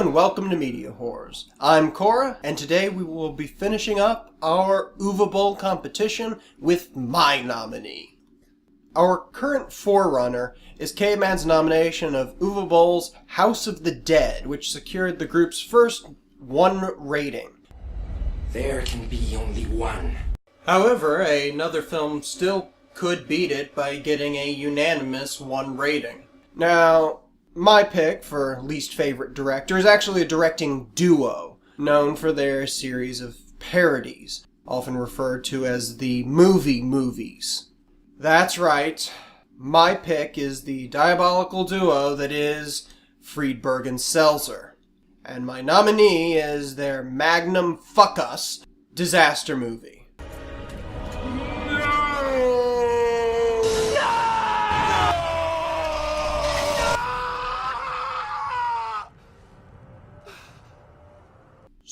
Hello and welcome to MediaWhorz. I'm Kora, and today we will be finishing up our Uwe Bowl competition with my nominee. Our current forerunner is K-Man's nomination of Uwe Bowl's House of the Dead, which secured the group's first 1 rating. There can be only one. However, another film still could beat it by getting a unanimous 1 rating. Now, my pick for least favorite director is actually a directing duo, known for their series of parodies, often referred to as the movie movies. That's right, my pick is the diabolical duo that is Friedberg and Seltzer. And my nominee is their magnum fuck us disaster movie.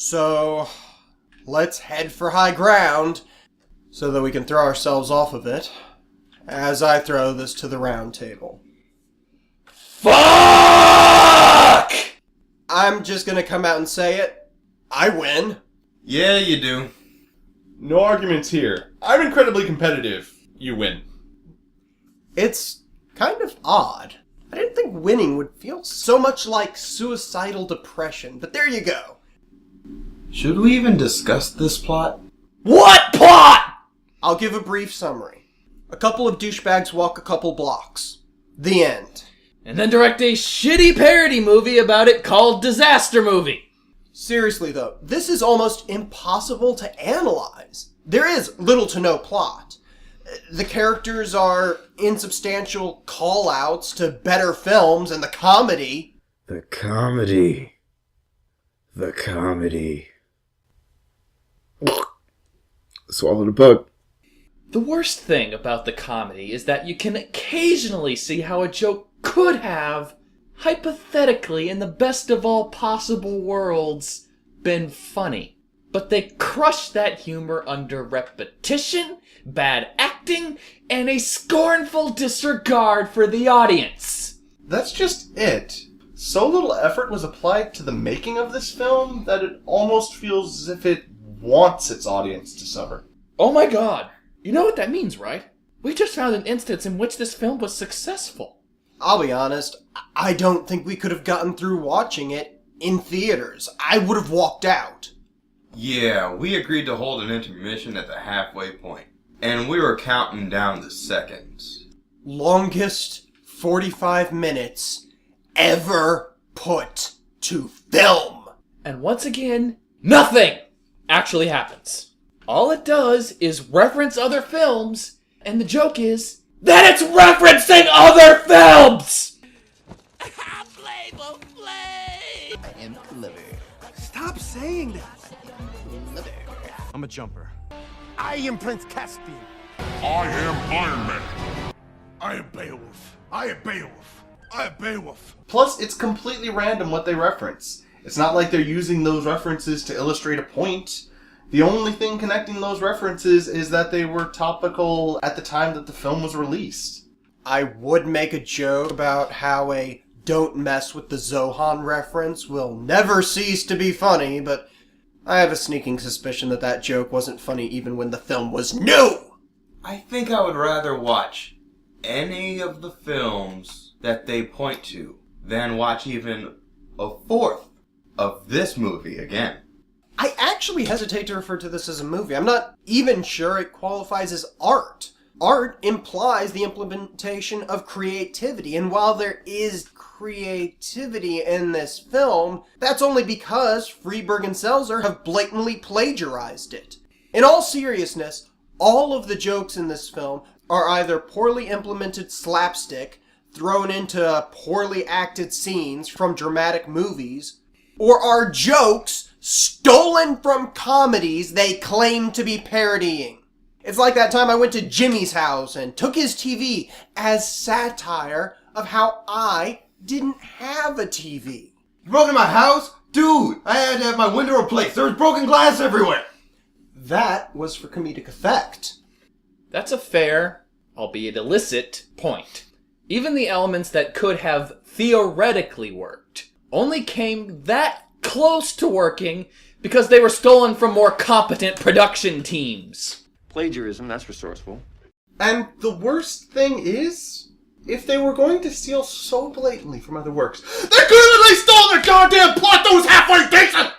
So, let's head for high ground so that we can throw ourselves off of it as I throw this to the round table. Fuck! I'm just gonna come out and say it. I win. Yeah, you do. No arguments here. I'm incredibly competitive. You win. It's kind of odd. I didn't think winning would feel so much like suicidal depression, but there you go. Should we even discuss this plot? What plot? I'll give a brief summary. A couple of douchebags walk a couple blocks. The end. And then direct a shitty parody movie about it called Disaster Movie. Seriously though, this is almost impossible to analyze. There is little to no plot. The characters are insubstantial call-outs to better films and the comedy. The comedy. Swallowed a bug. The worst thing about the comedy is that you can occasionally see how a joke could have, hypothetically in the best of all possible worlds, been funny. But they crush that humor under repetition, bad acting, and a scornful disregard for the audience. That's just it. So little effort was applied to the making of this film that it almost feels as if it wants its audience to suffer. Oh my god. You know what that means, right? We just found an instance in which this film was successful. I'll be honest, I don't think we could have gotten through watching it in theaters. I would have walked out. Yeah, we agreed to hold an intermission at the halfway point, and we were counting down the seconds. Longest 45 minutes ever put to film. And once again, nothing actually happens. All it does is reference other films, and the joke is that it's referencing other films! Play will play! I am clever. Stop saying that! I am clever. I'm a jumper. I am Prince Caspian. I am Iron Man. I am Beowulf. I am Beowulf. I am Beowulf. Plus, it's completely random what they reference. It's not like they're using those references to illustrate a point. The only thing connecting those references is that they were topical at the time that the film was released. I would make a joke about how a "don't mess with the Zohan" reference will never cease to be funny, but I have a sneaking suspicion that that joke wasn't funny even when the film was new! I think I would rather watch any of the films that they point to than watch even a fourth of this movie again. I actually hesitate to refer to this as a movie. I'm not even sure it qualifies as art. Art implies the implementation of creativity, and while there is creativity in this film, that's only because Friedberg and Seltzer have blatantly plagiarized it. In all seriousness, all of the jokes in this film are either poorly implemented slapstick, thrown into poorly acted scenes from dramatic movies, or are jokes stolen from comedies they claim to be parodying. It's like that time I went to Jimmy's house and took his TV as satire of how I didn't have a TV. You broke into my house? Dude, I had to have my window replaced. There was broken glass everywhere. That was for comedic effect. That's a fair, albeit illicit, point. Even the elements that could have theoretically worked only came that close to working because they were stolen from more competent production teams. Plagiarism, that's resourceful. And the worst thing is, if they were going to steal so blatantly from other works, they could have at least stole their goddamn plot that was halfway decent!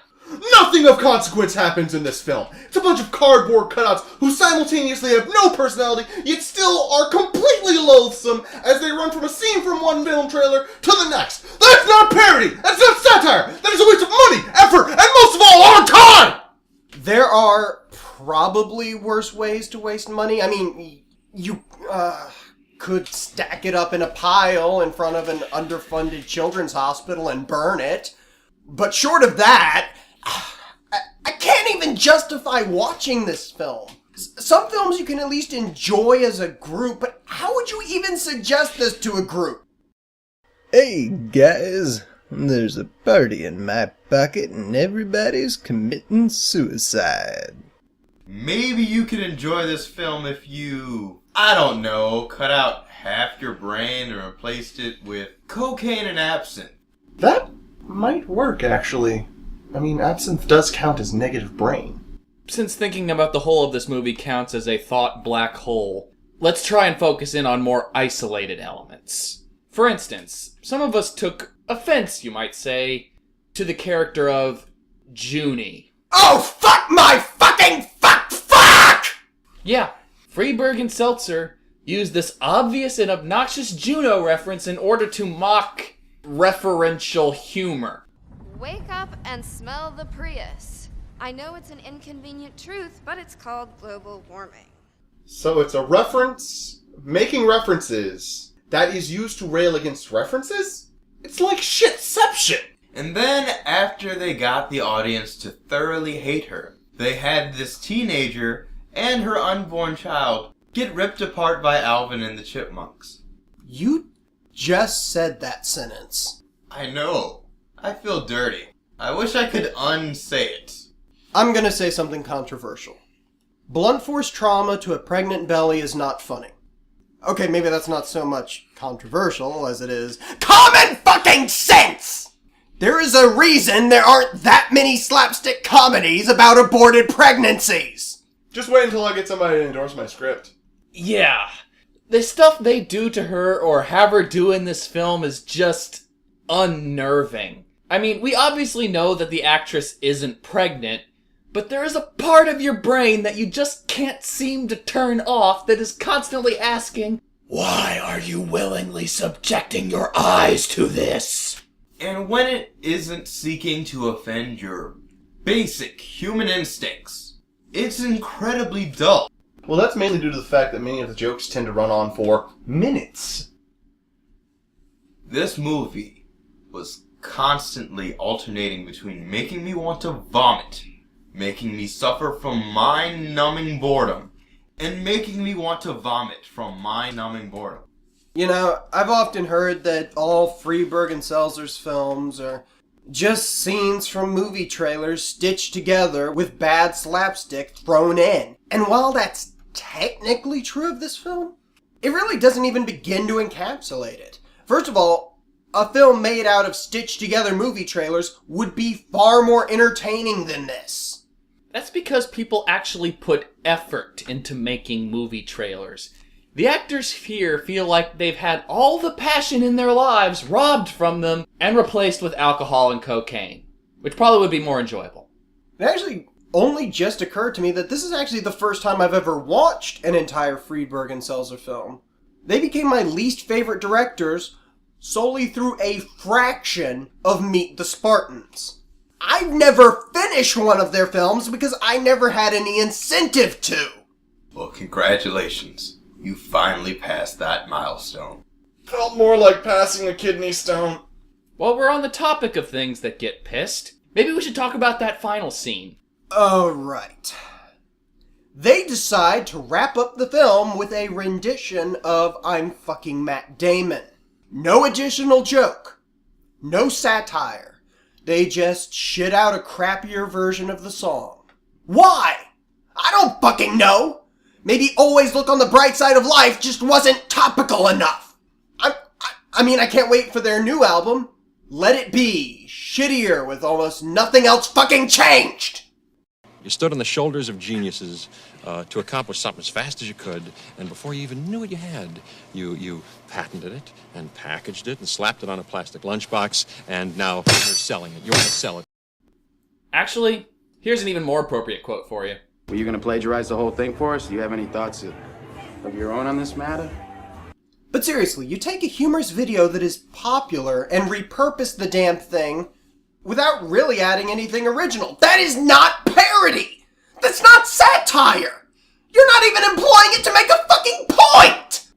Nothing of consequence happens in this film. It's a bunch of cardboard cutouts who simultaneously have no personality, yet still are completely loathsome as they run from a scene from one film trailer to the next. That's not parody! That's not satire! That is a waste of money, effort, and most of all, our time! There are probably worse ways to waste money. I mean, you could stack it up in a pile in front of an underfunded children's hospital and burn it. But short of that, I can't even justify watching this film. Some films you can at least enjoy as a group, but how would you even suggest this to a group? Hey guys, there's a party in my pocket and everybody's committing suicide. Maybe you could enjoy this film if you, I don't know, cut out half your brain and replaced it with cocaine and absinthe. That might work, actually. I mean, absinthe does count as negative brain. Since thinking about the whole of this movie counts as a thought black hole, let's try and focus in on more isolated elements. For instance, some of us took offense, you might say, to the character of Junie. Oh, fuck my fucking fuck! Yeah, Friedberg and Seltzer used this obvious and obnoxious Juno reference in order to mock referential humor. Wake up and smell the Prius. I know it's an inconvenient truth, but it's called global warming. So it's a reference, making references, that is used to rail against references? It's like shitception! And then, after they got the audience to thoroughly hate her, they had this teenager and her unborn child get ripped apart by Alvin and the Chipmunks. You just said that sentence. I know. I feel dirty. I wish I could unsay it. I'm gonna say something controversial. Blunt force trauma to a pregnant belly is not funny. Okay, maybe that's not so much controversial as it is common fucking sense! There is a reason there aren't that many slapstick comedies about aborted pregnancies! Just wait until I get somebody to endorse my script. Yeah, the stuff they do to her or have her do in this film is just unnerving. I mean, we obviously know that the actress isn't pregnant, but there is a part of your brain that you just can't seem to turn off that is constantly asking, why are you willingly subjecting your eyes to this? And when it isn't seeking to offend your basic human instincts, it's incredibly dull. Well, that's mainly due to the fact that many of the jokes tend to run on for minutes. This movie was constantly alternating between making me want to vomit, making me suffer from mind-numbing boredom, and making me want to vomit from mind-numbing boredom. You know, I've often heard that all Friedberg and Seltzer's films are just scenes from movie trailers stitched together with bad slapstick thrown in. And while that's technically true of this film, it really doesn't even begin to encapsulate it. First of all, a film made out of stitched-together movie trailers would be far more entertaining than this. That's because people actually put effort into making movie trailers. The actors here feel like they've had all the passion in their lives robbed from them and replaced with alcohol and cocaine, which probably would be more enjoyable. It actually only just occurred to me that this is actually the first time I've ever watched an entire Friedberg and Seltzer film. They became my least favorite directors solely through a fraction of Meet the Spartans. I've never finished one of their films because I never had any incentive to. Well, congratulations. You finally passed that milestone. Felt more like passing a kidney stone. While we're on the topic of things that get pissed, maybe we should talk about that final scene. Oh, right. They decide to wrap up the film with a rendition of I'm Fucking Matt Damon. No additional joke. No satire. They just shit out a crappier version of the song. Why? I don't fucking know. Maybe Always Look on the Bright Side of Life just wasn't topical enough. I mean, I can't wait for their new album. Let it be shittier with almost nothing else fucking changed! You stood on the shoulders of geniuses to accomplish something as fast as you could, and before you even knew what you had, you patented it and packaged it and slapped it on a plastic lunchbox, and now you're selling it. You want to sell it. Actually, here's an even more appropriate quote for you. Were you going to plagiarize the whole thing for us? Do you have any thoughts of your own on this matter? But seriously, you take a humorous video that is popular and repurpose the damn thing without really adding anything original. That is not parody! That's not satire! You're not even employing it to make a fucking point!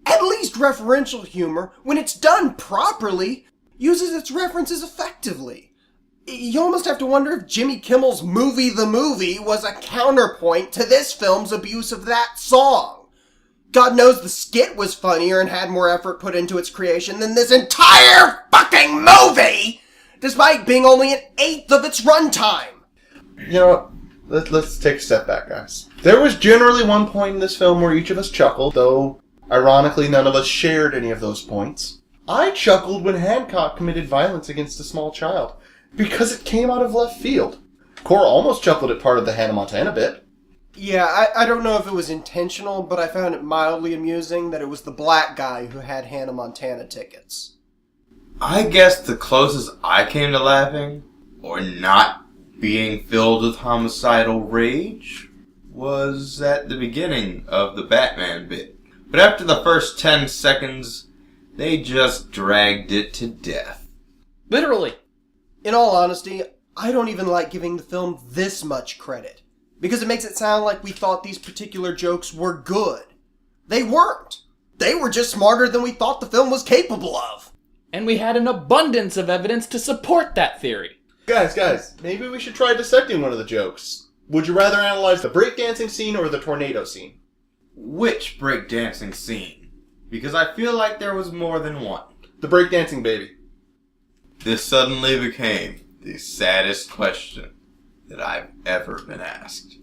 At least referential humor, when it's done properly, uses its references effectively. You almost have to wonder if Jimmy Kimmel's Movie the Movie was a counterpoint to this film's abuse of that song. God knows the skit was funnier and had more effort put into its creation than this entire fucking movie, despite being only an eighth of its runtime. You know what? Let's take a step back, guys. There was generally one point in this film where each of us chuckled, though, ironically, none of us shared any of those points. I chuckled when Hancock committed violence against a small child, because it came out of left field. Kora almost chuckled at part of the Hannah Montana bit. Yeah, I don't know if it was intentional, but I found it mildly amusing that it was the black guy who had Hannah Montana tickets. I guess the closest I came to laughing, or not being filled with homicidal rage, was at the beginning of the Batman bit. But after the first 10 seconds, they just dragged it to death. Literally. In all honesty, I don't even like giving the film this much credit, because it makes it sound like we thought these particular jokes were good. They weren't. They were just smarter than we thought the film was capable of. And we had an abundance of evidence to support that theory. Guys, maybe we should try dissecting one of the jokes. Would you rather analyze the breakdancing scene or the tornado scene? Which breakdancing scene? Because I feel like there was more than one. The breakdancing baby. This suddenly became the saddest question that I've ever been asked.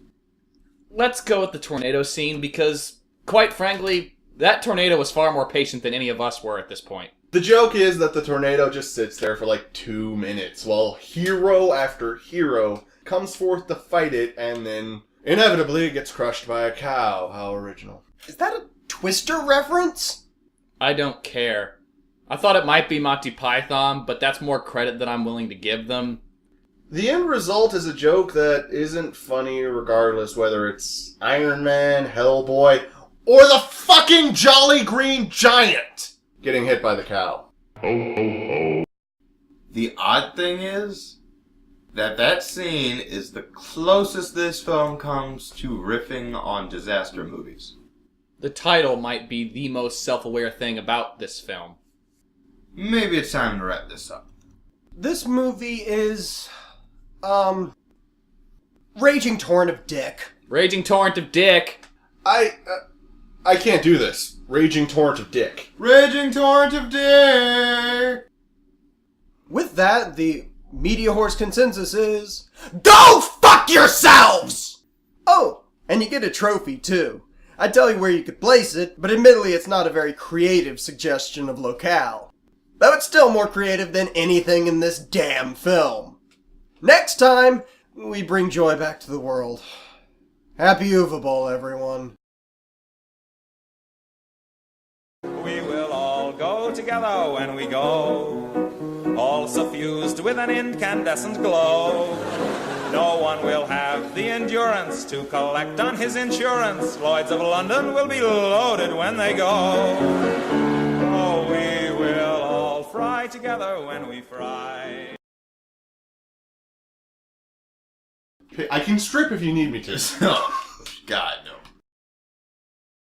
Let's go with the tornado scene because, quite frankly, that tornado was far more patient than any of us were at this point. The joke is that the tornado just sits there for like 2 minutes while hero after hero comes forth to fight it and then inevitably gets crushed by a cow. How original. Is that a Twister reference? I don't care. I thought it might be Monty Python, but that's more credit than I'm willing to give them. The end result is a joke that isn't funny regardless whether it's Iron Man, Hellboy, or the fucking Jolly Green Giant getting hit by the cow. The odd thing is that scene is the closest this film comes to riffing on disaster movies. The title might be the most self-aware thing about this film. Maybe it's time to wrap this up. This movie is, Raging Torrent of Dick. Raging Torrent of Dick. I can't do this. Raging Torrent of Dick. Raging Torrent of Dick! With that, the MediaWhorz consensus is, go fuck yourselves! Oh, and you get a trophy too. I'd tell you where you could place it, but admittedly it's not a very creative suggestion of locale. Though it's still more creative than anything in this damn film. Next time, we bring joy back to the world. Happy Uwe Bowl, everyone. We will all go together when we go, all suffused with an incandescent glow. No one will have the endurance to collect on his insurance. Lloyds of London will be loaded when they go. Oh, we will all fry together when we fry. I can strip if you need me to. Oh, God, no.